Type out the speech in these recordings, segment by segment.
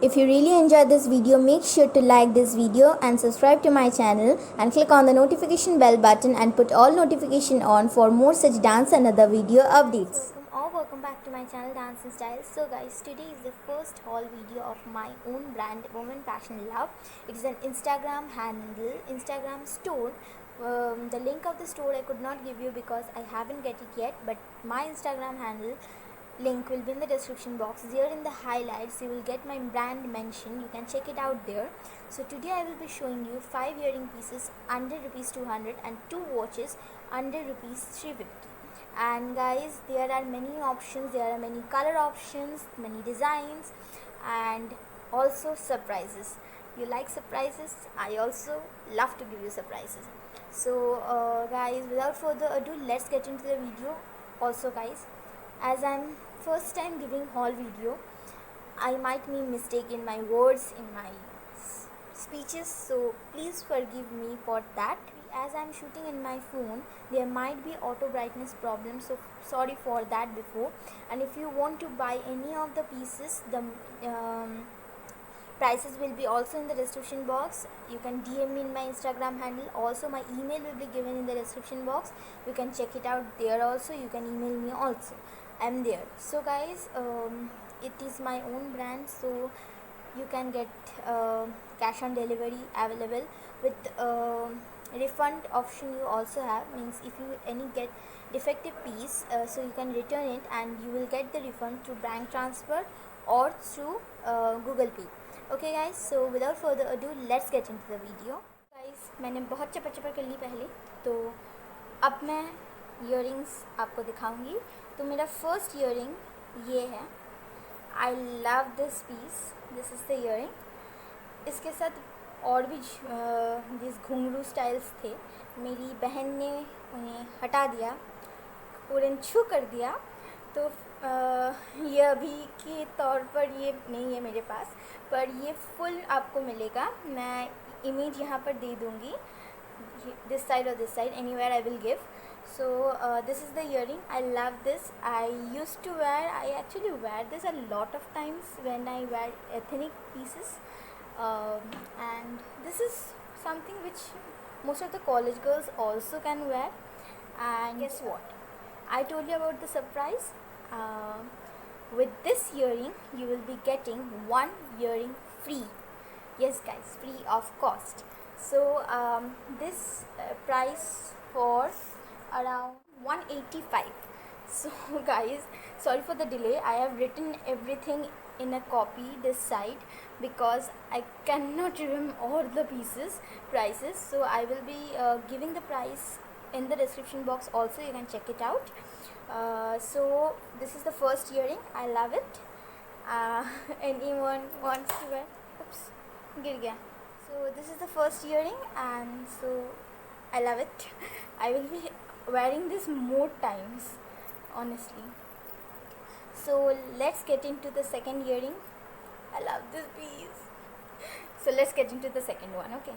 If you really enjoyed this video, make sure to like this video and subscribe to my channel and click on the notification bell button and put all notification on for more such dance and other video updates. Welcome back to my channel Dance and Style. So guys, today is the first haul video of my own brand Women Fashion Love. It is an Instagram handle, Instagram store. The link of the store I could not give you because I haven't get it yet, but my Instagram handle link will be in the description box. There in the highlights you will get my brand mention. You can check it out there. So today I will be showing you 5 earring pieces under rupees 200 and 2 watches under rupees 350. And guys, there are many options, there are many color options, many designs, and also surprises. You like surprises? I also love to give you surprises. So guys, without further ado, let's get into the video. Also guys, as I'm first time giving haul video, I might be mistaken my words in my speeches, so please forgive me for that. As I'm shooting in my phone, there might be auto brightness problems, so sorry for that before. And if you want to buy any of the pieces, the prices will be also in the description box. You can DM me in my Instagram handle. Also my email will be given in the description box. You can check it out there also. You can email me also. I'm there. So guys, it is my own brand, so you can get cash on delivery available with refund option. You also have, means if you any get defective piece, so you can return it and you will get the refund through bank transfer or through Google Pay. Okay guys, so without further ado, let's get into the video. Guys, मैंने बहुत चपर चपर कर ली पहले, तो अब मैं earrings आपको दिखाऊंगी. तो मेरा फर्स्ट ईयरिंग ये है. I love this piece. This is the earring. इसके साथ और भी जिस घुंघरू स्टाइल्स थे, मेरी बहन ने उन्हें हटा दिया, उन्हें छू कर दिया. तो ये अभी के तौर पर ये नहीं है मेरे पास, पर ये फुल आपको मिलेगा. मैं इमेज यहाँ पर दे दूँगी, दिस साइड और this side, anywhere I will give. So this is the earring. I love this. I used to wear, I actually wear this a lot of times when I wear ethnic pieces, and this is something which most of the college girls also can wear. And guess what, I told you about the surprise. With this earring you will be getting one earring free. Yes guys, free of cost. So this price for around 185. So guys, sorry for the delay. I have written everything in a copy this side because I cannot remember all the pieces prices. So I will be giving the price in the description box also. You can check it out. So this is the first earring. I love it. Anyone wants to wear? Oops, गिर गया. So this is the first earring, and so I love it. I will be wearing this more times, honestly. So let's get into the second earring. I love this piece. So let's get into the second one. Okay,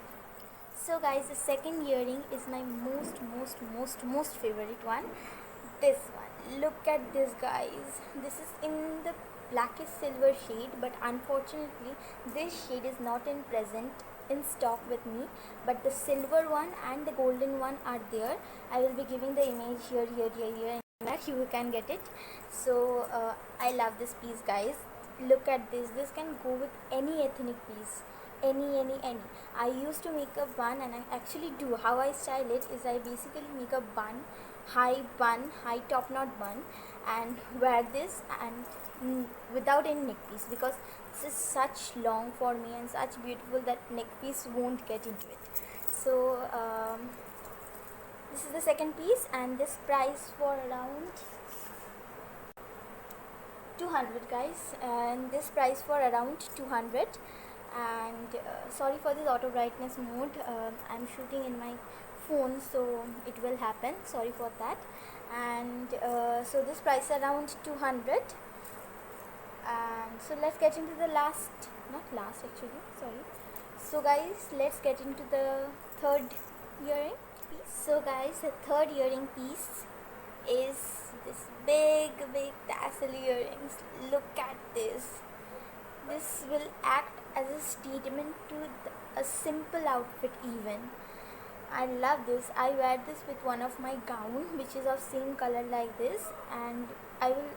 so guys, the second earring is my most favorite one. This one, look at this guys. This is in the blackish silver shade, but unfortunately this shade is not in present in stock with me, but the silver one and the golden one are there. I will be giving the image here and that you can get it. So I love this piece guys. Look at this. This can go with any ethnic piece, any. I used to make a bun, and I actually do. How I style it is I basically make a bun, high top knot bun, and wear this and without any neck piece, because this is such long for me and such beautiful that neck piece won't get into it. So this is the second piece, and this price for around 200 guys, and this price for around 200. And sorry for this auto brightness mode. I'm shooting in my phone, so it will happen. Sorry for that. And so this price around 200. And so let's get into the not last actually, sorry. So guys, let's get into the third earring piece. So guys, the third earring piece is this big tassel earrings. Look at this. this will act as a statement to a simple outfit even. I love this. I wear this with one of my gown which is of same color like this, and I will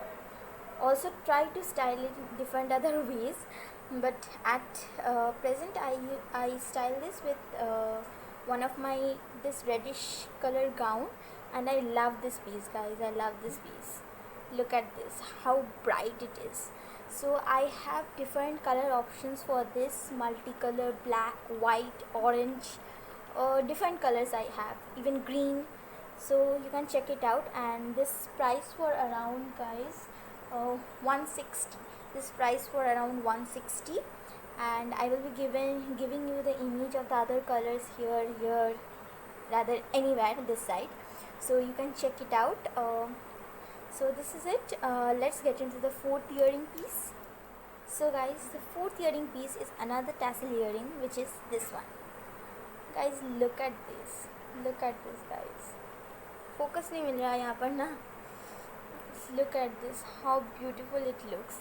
also try to style it in different other ways, but at present I style this with one of my this reddish color gown, and I love this piece, guys. I love this piece. Look at this, how bright it is. So I have different color options for this: multicolor, black, white, orange, different colors I have, even green. So you can check it out. And this price for around, guys, 160. This price for around 160, and I will be giving you the image of the other colors here, rather anywhere this side, so you can check it out. So this is it. Let's get into the fourth earring piece. So guys, the fourth earring piece is another tassel earring, which is this one. Guys, look at this. Look at this, guys. Focus नहीं मिल रहा है यहाँ पर ना. Look at this, how beautiful it looks.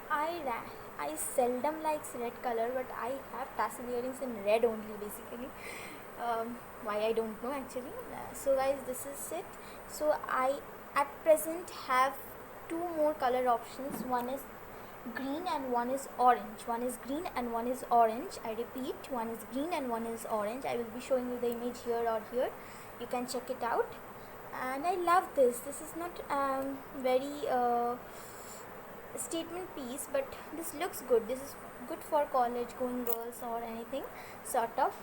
I seldom likes red color, but I have tassel earrings in red only basically. Why I don't know actually. So guys, this is it. So I at present have two more color options. One is green and one is orange. One is green and one is orange. I repeat, one is green and one is orange. I will be showing you the image here or here. You can check it out. And I love this. This is not very statement piece, but this looks good. This is good for college going girls or anything sort of.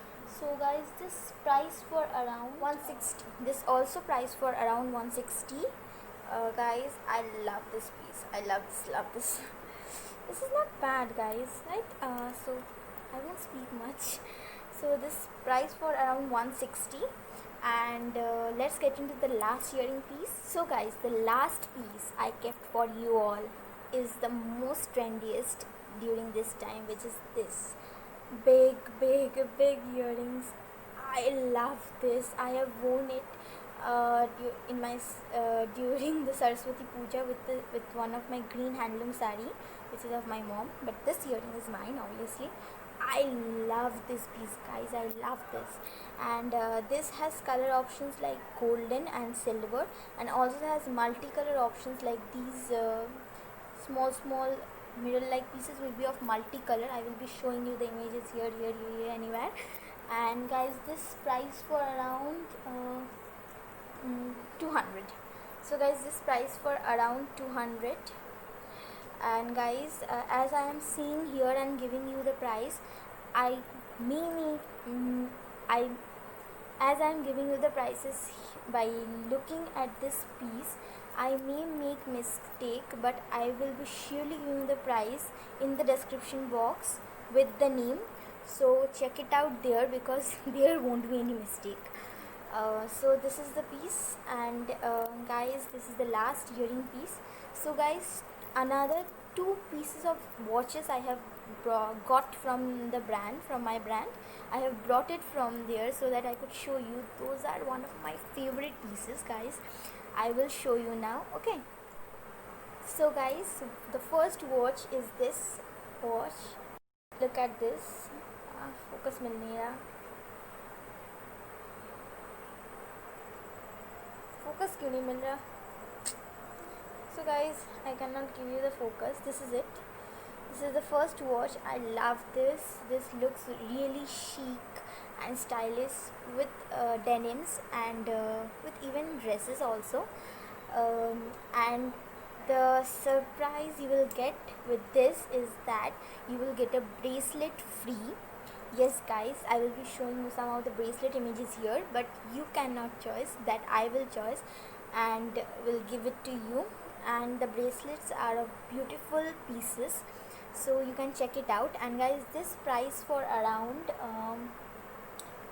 So guys, this price for around 160. This also price for around 160. Guys, I love this piece. I love this. This is not bad, guys, right? So I won't speak much. So this price for around 160. And let's get into the last earring piece. So guys, the last piece I kept for you all is the most trendiest during this time, which is this big earrings. I love this. I have worn it in my during the Saraswati Puja with one of my green handloom sari, which is of my mom, but this earring is mine obviously. I love this piece, guys. I love this. And this has color options like golden and silver, and also has multicolor options like these small mirror like pieces will be of multicolor. I will be showing you the images here, anywhere. And guys, this price for around 200. So guys, this price for around 200. And guys, as I am seeing here and giving you the price, as I am giving you the prices by looking at this piece, I may make mistake, but I will be surely giving the price in the description box with the name. So check it out there, because there won't be any mistake. So this is the piece, and guys, this is the last earring piece. So guys, another two pieces of watches I have got from the brand, from my brand. I have brought it from there so that I could show you. Those are one of my favorite pieces, guys. I will show you now. Okay, so guys, the first watch is this watch. Look at this. Focus मिल नहीं रहा. Focus क्यों नहीं मिल रहा? So guys, I cannot give you the focus. This is it. This is the first watch. I love this. This looks really chic and stylish with denims and with even dresses also. And the surprise you will get with this is that you will get a bracelet free. Yes guys, I will be showing you some of the bracelet images here, but you cannot choose. That I will choose and will give it to you. And the bracelets are of beautiful pieces, so you can check it out. And guys, this price for around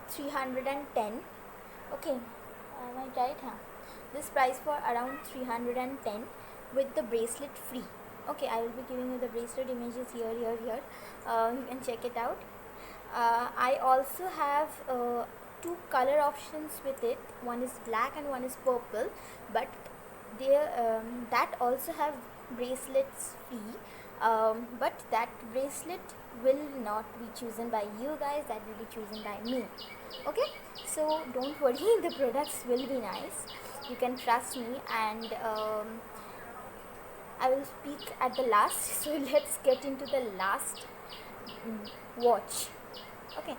310. Okay, am I right? This price for around 310 with the bracelet free. Okay, I will be giving you the bracelet images here. You can check it out. I also have two color options with it. One is black and one is purple, but they that also have bracelets free. But that bracelet will not be chosen by you guys, that will be chosen by me. Okay, so don't worry, the products will be nice, you can trust me. And I will speak at the last. So let's get into the last watch. Okay,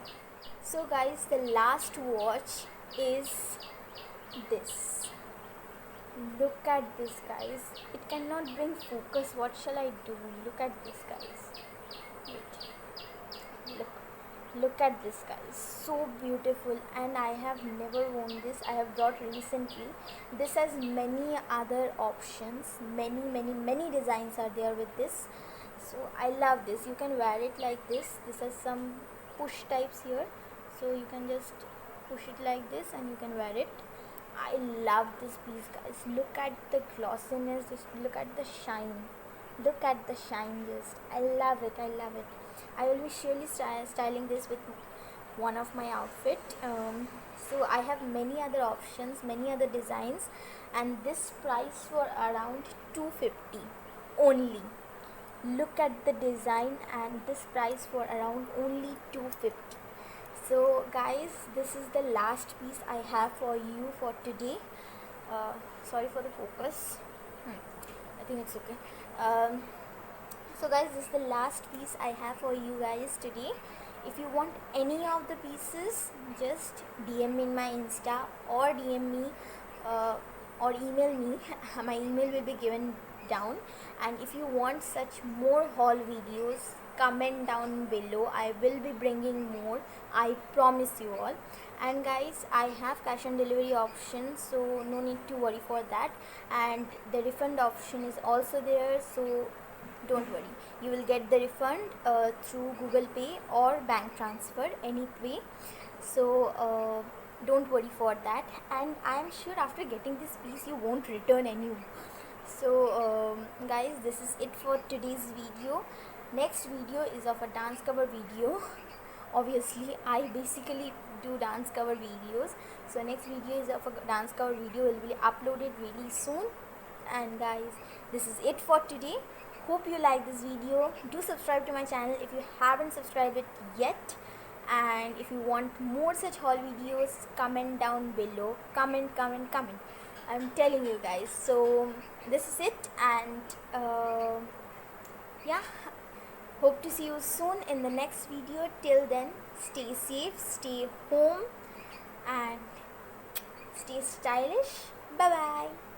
so guys, the last watch is this. Look at this, guys. It cannot bring focus. What shall I do? Look at this, guys. Wait. Look at this, guys. So beautiful. And I have never worn this. I have brought recently. This has many other options. Many designs are there with this. So I love this. You can wear it like this. This has some push types here. So you can just push it like this and you can wear it. I love this piece, guys. Look at the glossiness, just look at the shine. Look at the shine, just. I love it. I will be surely styling this with one of my outfit. So I have many other options, many other designs, and this price for around 250 only. Look at the design and this price for around only 250. So guys, this is the last piece I have for you for today. Sorry for the focus. I think it's okay. So guys, this is the last piece I have for you guys today. If you want any of the pieces, just DM me in my Insta or DM me or email me. My email will be given down. And if you want such more haul videos, comment down below. I will be bringing more, I promise you all. And guys, I have cash on delivery option, so no need to worry for that. And the refund option is also there, so don't worry, you will get the refund through Google Pay or bank transfer, any way. So don't worry for that. And I am sure after getting this piece you won't return anymore. So guys, this is it for today's video. Next video is of a dance cover video. Obviously I basically do dance cover videos, so next video is of a dance cover video, will be uploaded really soon. And guys, this is it for today. Hope you like this video. Do subscribe to my channel if you haven't subscribed it yet. And if you want more such haul videos, comment down below. Comment. I'm telling you guys. So this is it. And yeah, hope to see you soon in the next video. Till then, stay safe, stay home, and stay stylish. Bye bye.